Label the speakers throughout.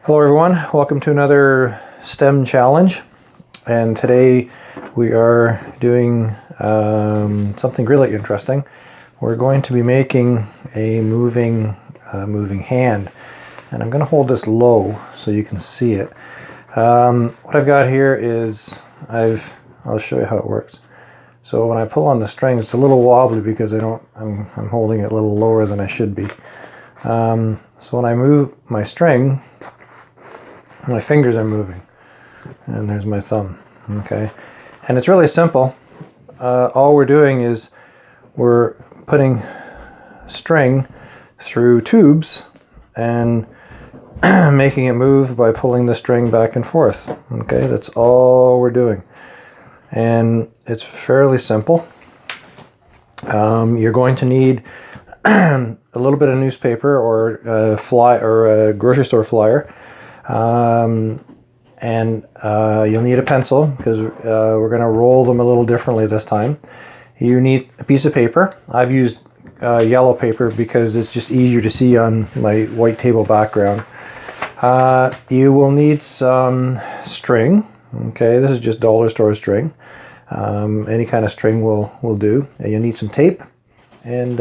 Speaker 1: Hello everyone, welcome to another STEM challenge, and today we are doing something really interesting. We're going to be making a moving hand, and I'm going to hold this low so you can see it. What I've got here is I'll show you how it works. So when I pull on the string, it's a little wobbly because I'm holding it a little lower than I should be. So when I move my string, my fingers are moving, and there's my thumb. Okay, and it's really simple. All we're doing is we're putting string through tubes and making it move by pulling the string back and forth. Okay, that's all we're doing, and it's fairly simple. You're going to need a little bit of newspaper or a grocery store flyer. You'll need a pencil because we're going to roll them a little differently this time. You need a piece of paper. I've used yellow paper because it's just easier to see on my white table background. You will need some string. Okay, this is just dollar store string. Any kind of string will do. And you'll need some tape and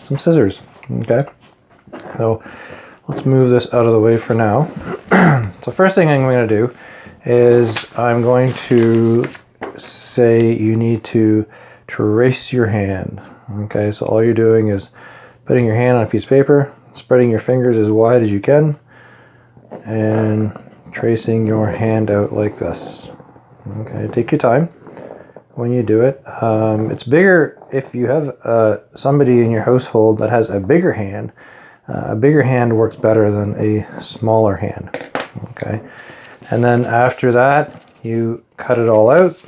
Speaker 1: some scissors. Okay, so let's move this out of the way for now. So first thing I'm going to do is I'm going to say you need to trace your hand. Okay, so all you're doing is putting your hand on a piece of paper, spreading your fingers as wide as you can, and tracing your hand out like this. Okay, take your time when you do it. It's bigger if you have somebody in your household that has a bigger hand. A bigger hand works better than a smaller hand. Okay, and then after that you cut it all out.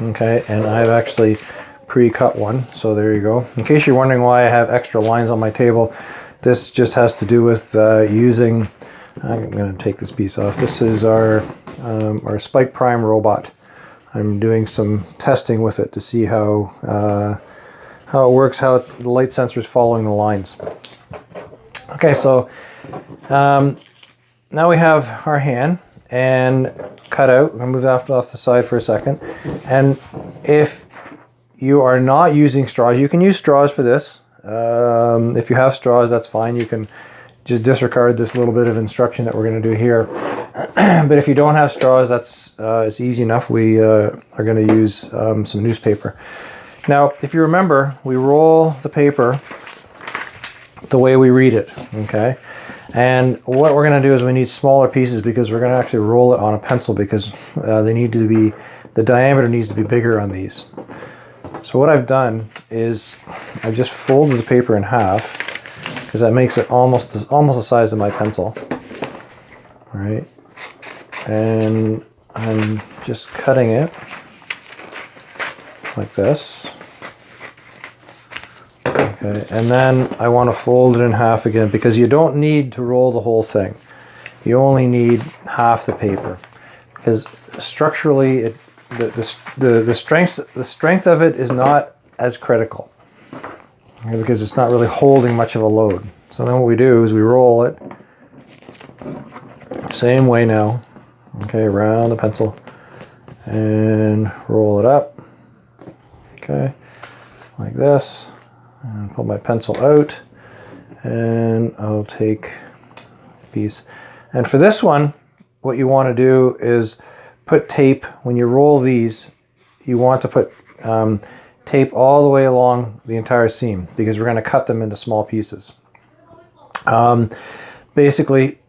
Speaker 1: Okay, and I've actually pre-cut one, so there you go. In case you're wondering why I have extra lines on my table, this just has to do with using, I'm going to take this piece off. This is our Spike Prime robot. I'm doing some testing with it to see how it works, how the light sensor is following the lines. Okay, so now we have our hand and cut out. I'm going to move that off the side for a second. And if you are not using straws, you can use straws for this. If you have straws, that's fine. You can just disregard this little bit of instruction that we're going to do here. But if you don't have straws, it's easy enough. We are going to use some newspaper. Now, if you remember, we roll the paper the way we read it, okay? And what we're going to do is we need smaller pieces because we're going to actually roll it on a pencil because the diameter needs to be bigger on these. So what I've done is I've just folded the paper in half because that makes it almost the size of my pencil. All right, and I'm just cutting it like this. Okay, and then I want to fold it in half again because you don't need to roll the whole thing. You only need half the paper because structurally the strength of it is not as critical, okay, because it's not really holding much of a load. So then what we do is we roll it same way now, okay, around the pencil and roll it up, okay, like this. And pull my pencil out, and I'll take a piece. And for this one, what you want to do is put tape. When you roll these, you want to put tape all the way along the entire seam because we're going to cut them into small pieces. Basically,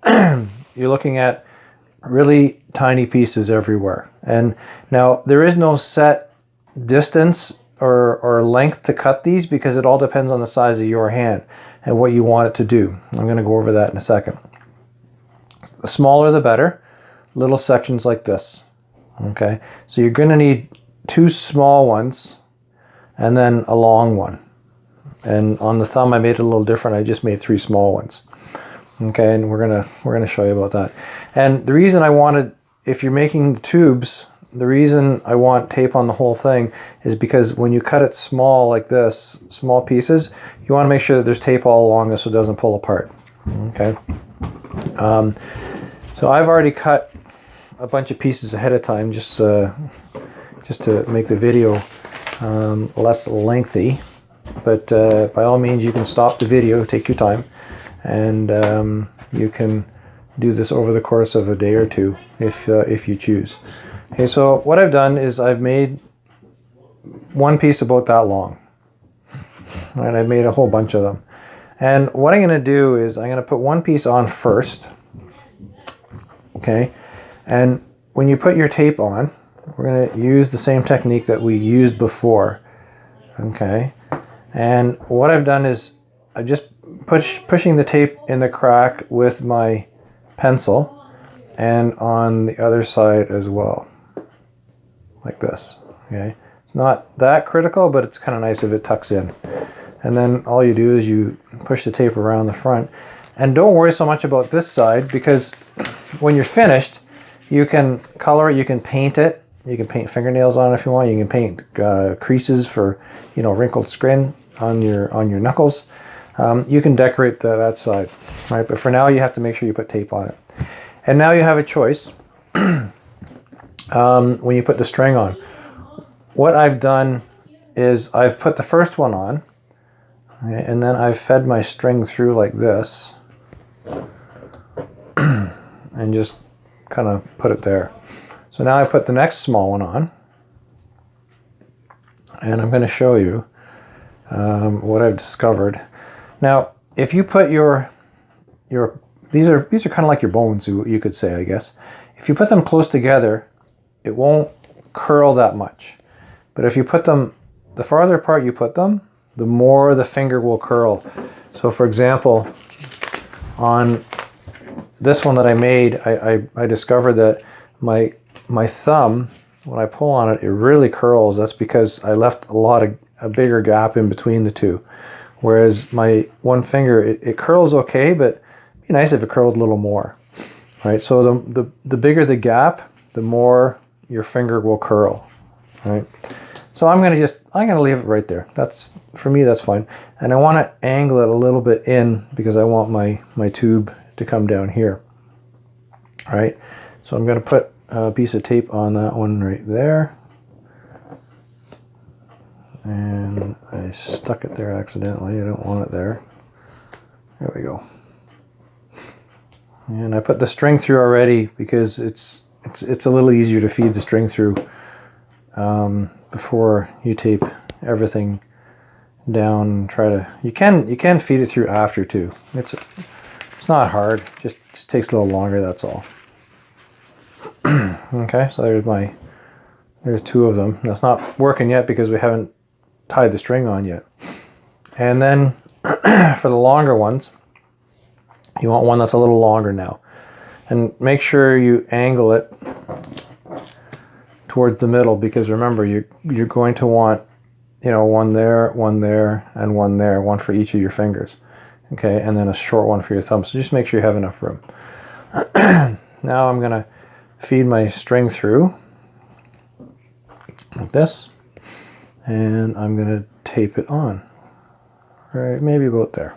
Speaker 1: you're looking at really tiny pieces everywhere. And now there is no set distance or length to cut these because it all depends on the size of your hand and what you want it to do. I'm going to go over that in a second. The smaller the better. Little sections like this. Okay, so you're going to need 2 small ones and then a long one. And on the thumb I made it a little different. I just made 3 small ones. Okay, and we're gonna show you about that. And the reason I wanted, if you're making the tubes, the reason I want tape on the whole thing is because when you cut it small like this, small pieces, you want to make sure that there's tape all along this so it doesn't pull apart. Okay. So I've already cut a bunch of pieces ahead of time just to make the video less lengthy. But by all means, you can stop the video, take your time, and you can do this over the course of a day or two if you choose. Okay, so what I've done is I've made one piece about that long. And I've made a whole bunch of them. And what I'm going to do is I'm going to put one piece on first. Okay, and when you put your tape on, we're going to use the same technique that we used before. Okay, and what I've done is I'm just pushing the tape in the crack with my pencil, and on the other side as well, like this. Okay, it's not that critical, but it's kind of nice if it tucks in. And then all you do is you push the tape around the front. And don't worry so much about this side, because when you're finished, you can color it, you can paint it. You can paint fingernails on it if you want. You can paint creases for, wrinkled skin on your knuckles. You can decorate that side, right? But for now, you have to make sure you put tape on it. And now you have a choice when you put the string on. What I've done is I've put the first one on, okay, and then I've fed my string through like this and just kind of put it there. So now I put the next small one on, and I'm going to show you what I've discovered. Now, if you put these are kind of like your bones, you could say, I guess. If you put them close together, it won't curl that much. But if you put them, the farther apart you put them, the more the finger will curl. So for example, on this one that I made, I discovered that my thumb, when I pull on it, it really curls. That's because I left a bigger gap in between the two. Whereas my one finger, it curls okay, but it'd be nice if it curled a little more. Right? So the bigger the gap, the more your finger will curl. Right? So I'm gonna leave it right there. For me, that's fine. And I want to angle it a little bit in because I want my tube to come down here. All right. So I'm gonna put a piece of tape on that one right there. And I stuck it there accidentally. I don't want it there. There we go. And I put the string through already because it's a little easier to feed the string through before you tape everything down. You can feed it through after too. It's not hard. Just takes a little longer. That's all. Okay, so there's two of them. That's not working yet because we haven't tied the string on yet. And then for the longer ones, you want one that's a little longer now. And make sure you angle it towards the middle, because remember, you're going to want, one there, and one there, one for each of your fingers. Okay, and then a short one for your thumb. So just make sure you have enough room. Now I'm gonna feed my string through like this, and I'm gonna tape it on. Right, maybe about there.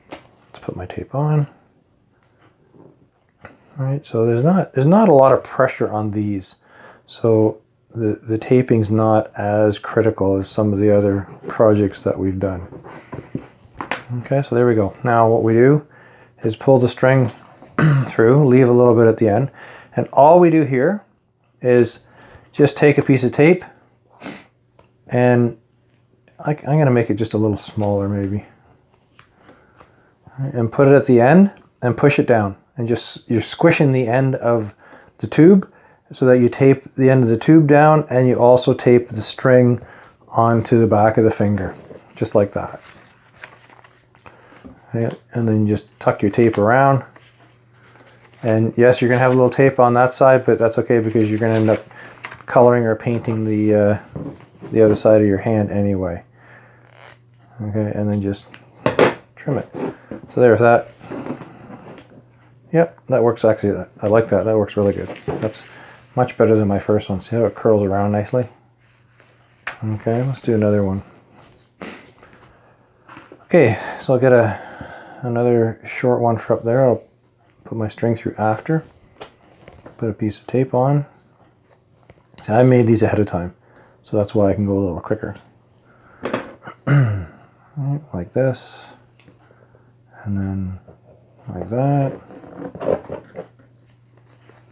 Speaker 1: Let's put my tape on. All right, so there's not a lot of pressure on these, so the taping's not as critical as some of the other projects that we've done. Okay, so there we go. Now what we do is pull the string through, leave a little bit at the end, and all we do here is just take a piece of tape, and I'm going to make it just a little smaller maybe, and put it at the end and push it down, and you're squishing the end of the tube so that you tape the end of the tube down, and you also tape the string onto the back of the finger, just like that. Okay, and then you just tuck your tape around. And yes, you're going to have a little tape on that side, but that's okay because you're going to end up coloring or painting the other side of your hand anyway. Okay, and then just trim it. So there's that. Yep, that works actually. I like that. That works really good. That's much better than my first one. See how it curls around nicely? Okay, let's do another one. Okay, so I'll get another short one for up there. I'll put my string through after. Put a piece of tape on. See, I made these ahead of time, so that's why I can go a little quicker. Like this, and then like that,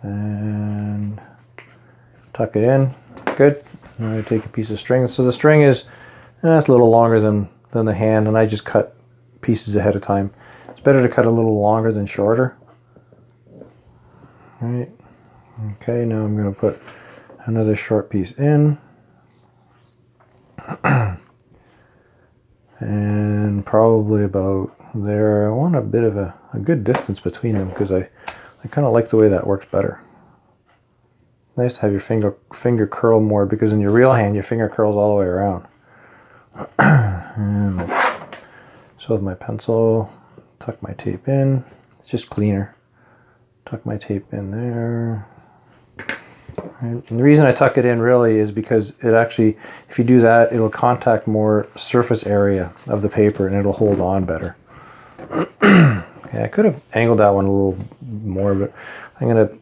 Speaker 1: and tuck it in. Good. Now I take a piece of string. So the string is it's a little longer than the hand, and I just cut pieces ahead of time. It's better to cut a little longer than shorter. All right. Okay, now I'm going to put another short piece in. And probably about there. I want a bit of a good distance between them because I kind of like the way that works better. Nice to have your finger curl more, because in your real hand your finger curls all the way around. And so with my pencil, tuck my tape in. It's just cleaner. Tuck my tape in there. And the reason I tuck it in really is because it actually, if you do that, it'll contact more surface area of the paper and it'll hold on better. Okay, I could have angled that one a little more, but I'm going to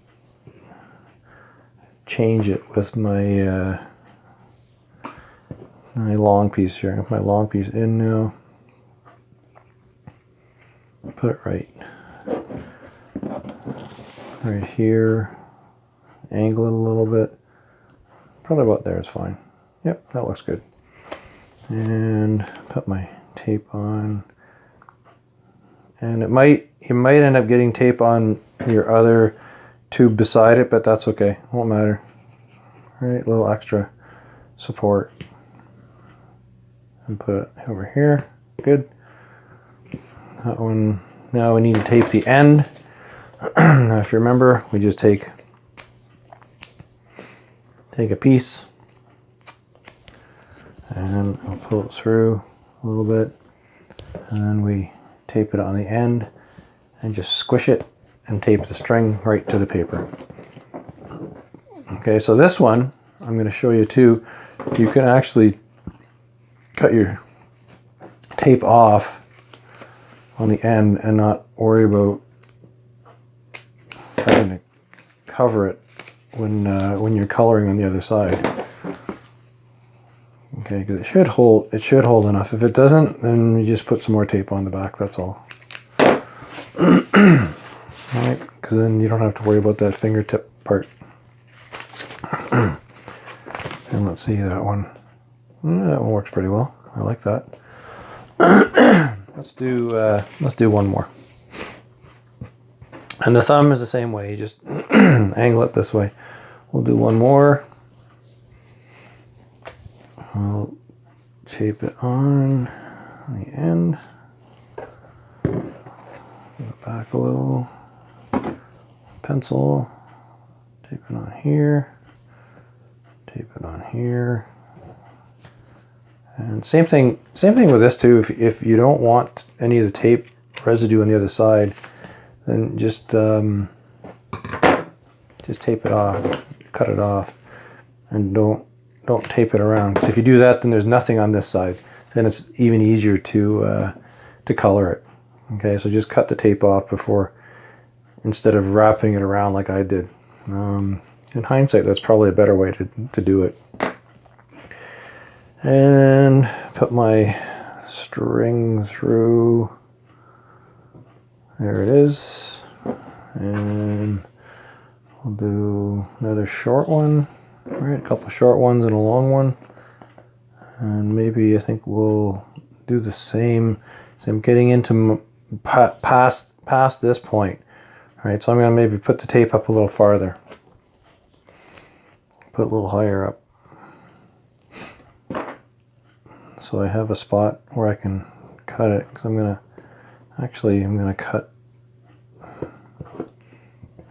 Speaker 1: change it with my my long piece here. I have my long piece in now. Put it right here. Angle it a little bit. Probably about there is fine. Yep, that looks good. And put my tape on. And you might end up getting tape on your other tube beside it, but that's okay. Won't matter. All right, a little extra support. And put it over here. Good. That one. Now we need to tape the end. Now, if you remember, we just take a piece and I'll pull it through a little bit, and then we tape it on the end and just squish it and tape the string right to the paper. Okay, so this one I'm going to show you too. You can actually cut your tape off on the end and not worry about having to cover it when you're coloring on the other side. Okay, because it should hold enough. If it doesn't, then you just put some more tape on the back. That's all. Alright, because then you don't have to worry about that fingertip part. And let's see that one. That one works pretty well. I like that. Let's do one more. And the thumb is the same way. You just angle it this way. We'll do one more. I'll tape it on the end. Go back a little. Pencil. Tape it on here. Tape it on here. And same thing with this too. If you don't want any of the tape residue on the other side, then just tape it off, cut it off, and don't tape it around. Because if you do that, then there's nothing on this side. Then it's even easier to color it. Okay, so just cut the tape off before, instead of wrapping it around like I did. In hindsight, that's probably a better way to do it. And put my string through. There it is. And we'll do another short one. All right, a couple short ones and a long one. And maybe I think we'll do the same. So I'm getting into past this point. All right, so I'm going to maybe put the tape up a little farther. Put it a little higher up. So I have a spot where I can cut it. Because I'm going to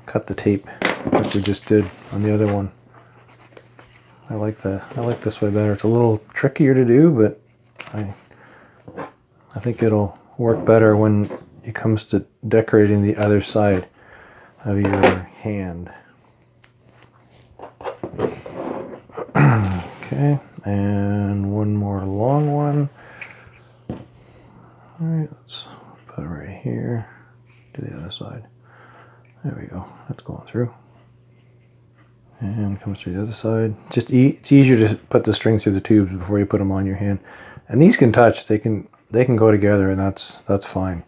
Speaker 1: cut the tape like we just did on the other one. I like this way better. It's a little trickier to do, but I think it'll work better when it comes to decorating the other side of your hand. Okay, and one more long one. All right, let's put it right here to the other side. There we go. That's going through. And comes through the other side. Just it's easier to put the string through the tubes before you put them on your hand. And these can touch. They can go together, and that's fine.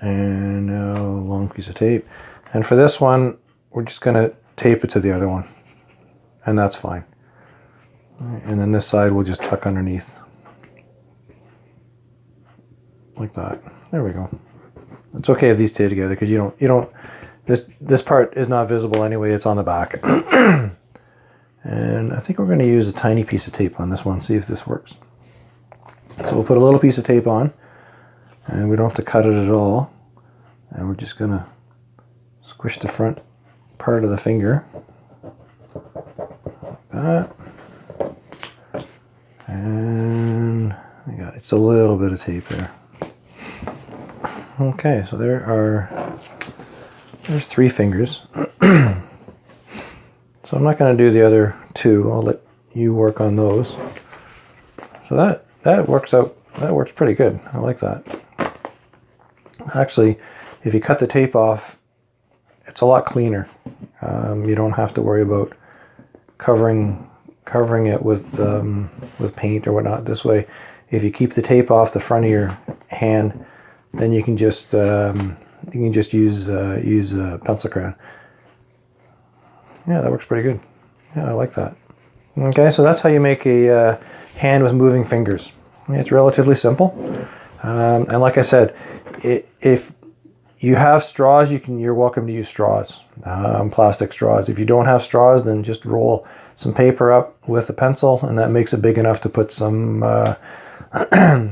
Speaker 1: And now a long piece of tape. And for this one, we're just going to tape it to the other one, and that's fine. And then this side we'll just tuck underneath, like that. There we go. It's okay if these stay together because you don't. This part is not visible anyway. It's on the back. And I think we're going to use a tiny piece of tape on this one. See if this works. So we'll put a little piece of tape on, and we don't have to cut it at all. And we're just going to squish the front part of the finger like that. And it's a little bit of tape there. Okay, so there's 3 fingers. So I'm not going to do the other 2. I'll let you work on those. So that works out. That works pretty good. I like that. Actually, if you cut the tape off, it's a lot cleaner. You don't have to worry about covering it with paint or whatnot. This way, if you keep the tape off the front of your hand, then you can just use a pencil crayon. Yeah, that works pretty good. Yeah, I like that. Okay, so that's how you make a hand with moving fingers. It's relatively simple. And like I said, if you have straws, you're welcome to use straws, plastic straws. If you don't have straws, then just roll some paper up with a pencil, and that makes it big enough to put some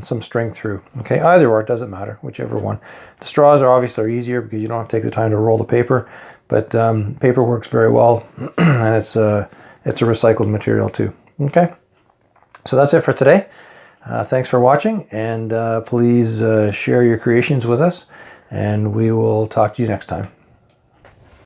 Speaker 1: some string through. Okay, either or, it doesn't matter, whichever one. The straws are obviously easier because you don't have to take the time to roll the paper, but paper works very well, and it's a recycled material too. Okay, so that's it for today. Thanks for watching, and please share your creations with us, and we will talk to you next time.